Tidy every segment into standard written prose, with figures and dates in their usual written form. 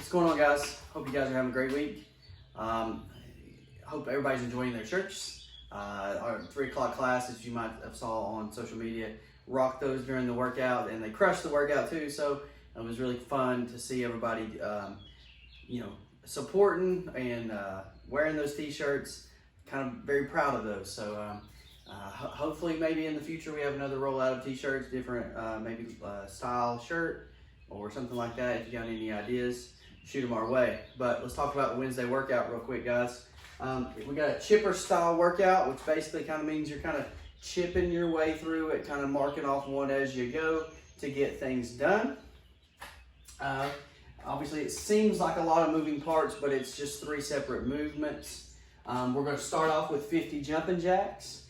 What's going on, guys? Hope you guys are having a great week. Hope everybody's enjoying their shirts. Our 3 o'clock class, as you might have saw on social media, rocked those during the workout, and they crushed the workout too. So it was really fun to see everybody, supporting and wearing those t-shirts. Kind of very proud of those. So hopefully, maybe in the future we have another rollout of t-shirts, different maybe style shirt or something like that. If you got any ideas, shoot them our way. But let's talk about the Wednesday workout real quick, guys. We got a chipper style workout, which basically kind of means you're kind of chipping your way through it, kind of marking off one as you go to get things done. Obviously, it seems like a lot of moving parts, but it's just 3 separate movements. We're going to start off with 50 jumping jacks.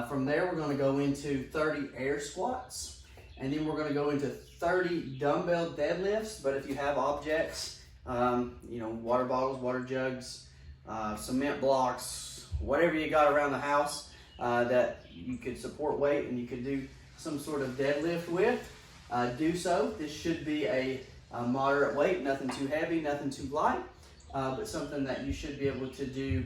From there, we're going to go into 30 air squats. And then we're going to go into 30 dumbbell deadlifts. But if you have objects, water bottles, water jugs, cement blocks, whatever you got around the house that you could support weight and you could do some sort of deadlift with, do so. This should be a moderate weight, nothing too heavy, nothing too light, but something that you should be able to do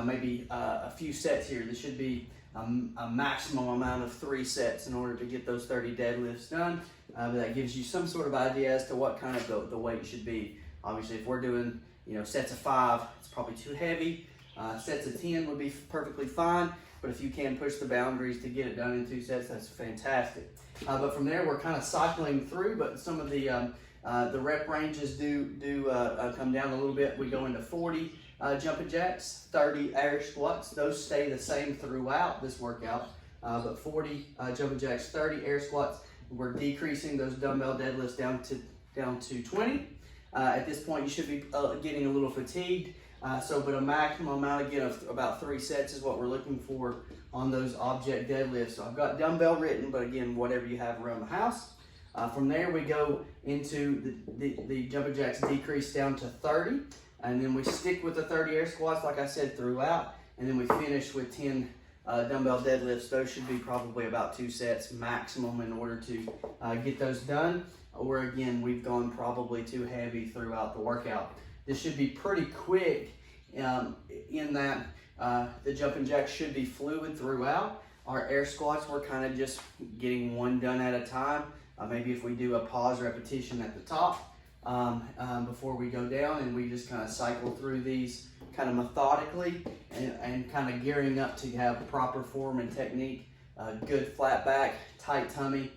maybe a few sets here. This should be a maximum amount of 3 sets in order to get those 30 deadlifts done. But that gives you some sort of idea as to what kind of the weight should be. Obviously, if we're doing sets of 5, it's probably too heavy. Sets of 10 would be perfectly fine. But if you can push the boundaries to get it done in 2 sets, that's fantastic. But from there, we're kind of cycling through. But some of the rep ranges do come down a little bit. We go into 40 jumping jacks, 30 air squats. Those stay the same throughout this workout. But 40 jumping jacks, 30 air squats. We're decreasing those dumbbell deadlifts down to 20. At this point, you should be getting a little fatigued. But a maximum amount again of about 3 sets is what we're looking for on those object deadlifts. So I've got dumbbell written, but again, whatever you have around the house. From there, we go into the jumping jacks decrease down to 30. And then we stick with the 30 air squats, like I said, throughout. And then we finish with 10 dumbbell deadlifts. Those should be probably about 2 sets maximum in order to get those done. Or again, we've gone probably too heavy throughout the workout. This should be pretty quick in that the jumping jacks should be fluid throughout. Our air squats, we're kind of just getting one done at a time. Maybe if we do a pause repetition at the top before we go down, and we just kind of cycle through these kind of methodically and kind of gearing up to have proper form and technique, good flat back, tight tummy,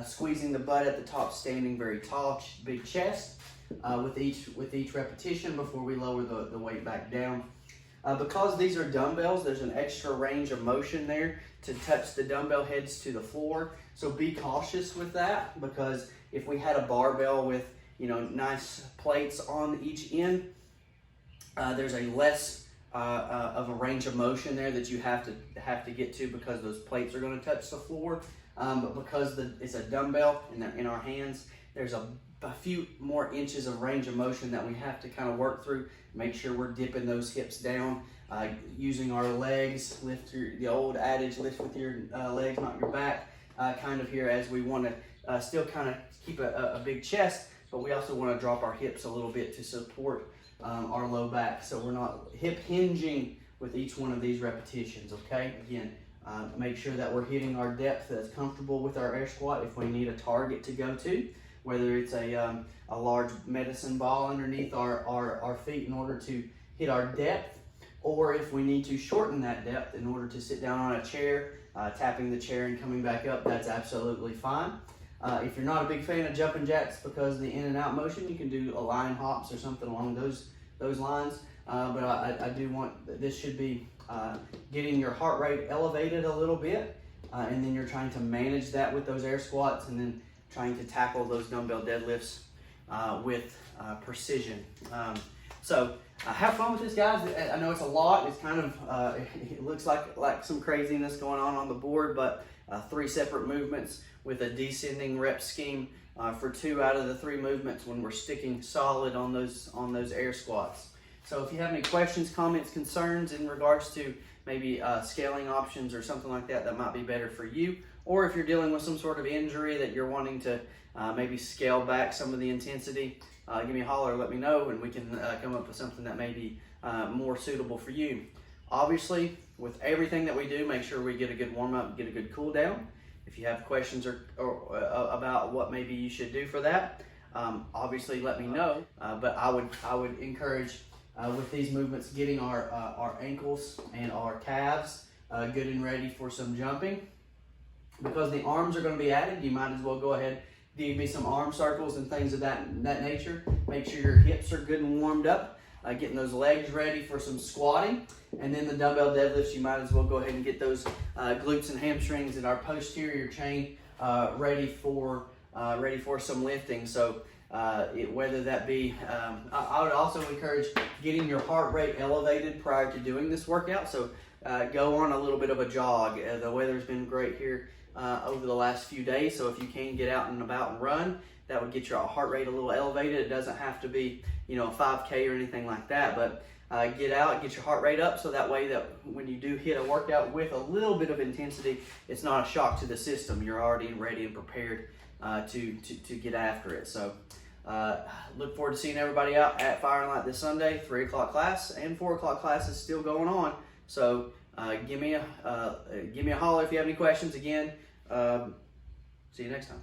squeezing the butt at the top, standing very tall, big chest with each repetition before we lower the weight back down. Because these are dumbbells, there's an extra range of motion there to touch the dumbbell heads to the floor. So be cautious with that, because if we had a barbell with nice plates on each end, there's a less of a range of motion there that you have to get to, because those plates are going to touch the floor. But because it's a dumbbell in our hands, there's a few more inches of range of motion that we have to kind of work through. Make sure we're dipping those hips down, using our legs. The old adage, lift with your legs, not your back, kind of here, as we want to still kind of keep a big chest, but we also want to drop our hips a little bit to support our low back, so we're not hip hinging with each one of these repetitions. Okay, again, make sure that we're hitting our depth that's comfortable with our air squat. If we need a target to go to, whether it's a large medicine ball underneath our feet in order to hit our depth, or if we need to shorten that depth in order to sit down on a chair, tapping the chair and coming back up, that's absolutely fine. If you're not a big fan of jumping jacks because of the in and out motion, you can do a line hops or something along those lines. But I do want, this should be getting your heart rate elevated a little bit, and then you're trying to manage that with those air squats, and then trying to tackle those dumbbell deadlifts with precision. So have fun with this, guys. I know it's a lot. It's kind of, it looks like some craziness going on the board, but 3 separate movements with a descending rep scheme for 2 out of the 3 movements when we're sticking solid on those air squats. So if you have any questions, comments, concerns in regards to maybe scaling options or something like that, that might be better for you. Or if you're dealing with some sort of injury that you're wanting to maybe scale back some of the intensity, give me a holler, let me know, and we can come up with something that may be more suitable for you. Obviously, with everything that we do, make sure we get a good warm up, get a good cool down. If you have questions or about what maybe you should do for that, obviously let me know. But I would encourage with these movements getting our ankles and our calves good and ready for some jumping. Because the arms are going to be added, you might as well go ahead, give me some arm circles and things of that nature. Make sure your hips are good and warmed up. Getting those legs ready for some squatting, and then the dumbbell deadlifts, you might as well go ahead and get those glutes and hamstrings and our posterior chain ready for some lifting. So whether that be, I would also encourage getting your heart rate elevated prior to doing this workout. So go on a little bit of a jog. The weather's been great here over the last few days, so if you can get out and about and run, that would get your heart rate a little elevated. It doesn't have to be, a 5K or anything like that, but get out, get your heart rate up, so that way that when you do hit a workout with a little bit of intensity, it's not a shock to the system. You're already ready and prepared to get after it. So look forward to seeing everybody out at Fire and Light this Sunday. 3 o'clock class and 4 o'clock class is still going on. So give me a holler if you have any questions. Again, see you next time.